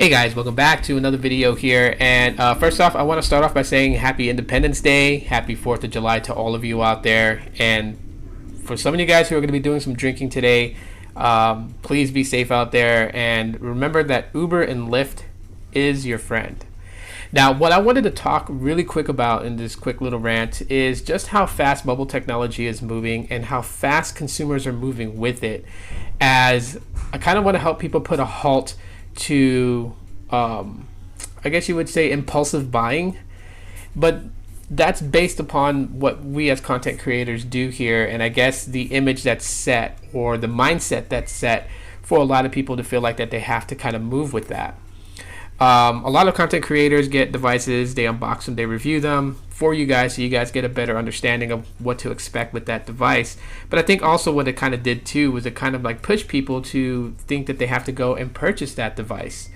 Hey guys, welcome back to another video here. And first off, I want to start off by saying Happy Independence Day, Happy 4th of July to all of you out there. And for some of you guys who are going to be doing some drinking today, please be safe out there. And remember that Uber and Lyft is your friend. Now, what I wanted to talk really quick about in this quick little rant is just how fast mobile technology is moving and how fast consumers are moving with it. As I kind of want to help people put a halt to I guess you would say impulsive buying, but that's based upon what we as content creators do here, and I guess the image that's set or the mindset that's set for a lot of people to feel like that they have to kind of move with that. A lot of content creators get devices, they unbox them, they review them for you guys so you guys get a better understanding of what to expect with that device. But I think also what it kind of did too was it kind of like pushed people to think that they have to go and purchase that device.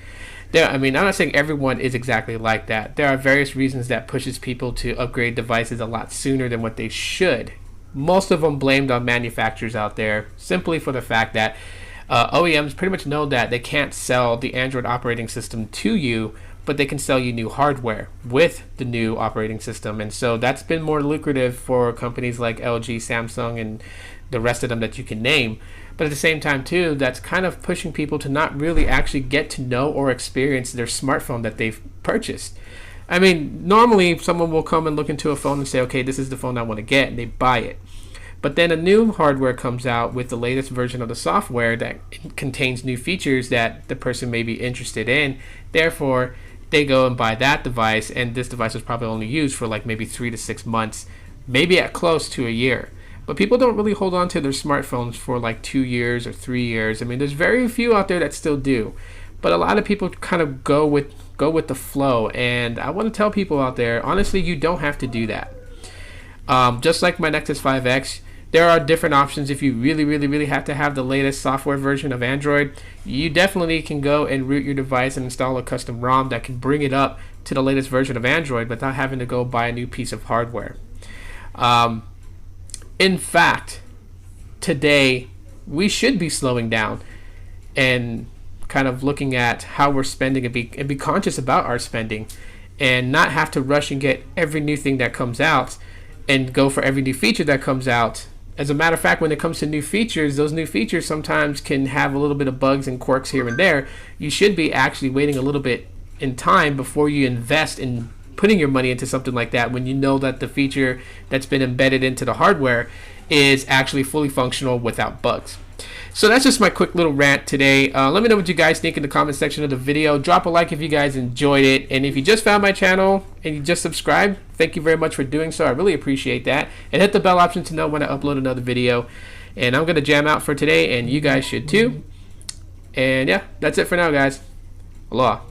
I mean, I'm not saying everyone is exactly like that. There are various reasons that pushes people to upgrade devices a lot sooner than what they should. Most of them blamed on manufacturers out there simply for the fact that OEMs pretty much know that they can't sell the Android operating system to you, but they can sell you new hardware with the new operating system. And so that's been more lucrative for companies like LG, Samsung, and the rest of them that you can name. But at the same time too, that's kind of pushing people to not really actually get to know or experience their smartphone that they've purchased. I mean, normally someone will come and look into a phone and say, okay, this is the phone I want to get, and they buy it. But then a new hardware comes out with the latest version of the software that contains new features that the person may be interested in. Therefore, they go and buy that device, and this device was probably only used for like maybe 3 to 6 months, maybe at close to a year. But people don't really hold on to their smartphones for like 2 years or 3 years. I mean, there's very few out there that still do. But a lot of people kind of go with the flow, and I want to tell people out there, honestly, you don't have to do that. Just like my Nexus 5X, there are different options. If you really have to have the latest software version of Android, you definitely can go and root your device and install a custom ROM that can bring it up to the latest version of Android without having to go buy a new piece of hardware. In fact, today we should be slowing down and kind of looking at how we're spending and be conscious about our spending, and not have to rush and get every new thing that comes out and go for every new feature that comes out. As a matter of fact, when it comes to new features, those new features sometimes can have a little bit of bugs and quirks here and there. You should be actually waiting a little bit in time before you invest in putting your money into something like that, when you know that the feature that's been embedded into the hardware is actually fully functional without bugs. So that's just my quick little rant today. Let me know what you guys think in the comment section of the video. Drop a like if you guys enjoyed it. And if you just found my channel and you just subscribed, thank you very much for doing so. I really appreciate that. And hit the bell option to know when I upload another video. And I'm going to jam out for today, and you guys should too. And yeah, that's it for now, guys. Aloha.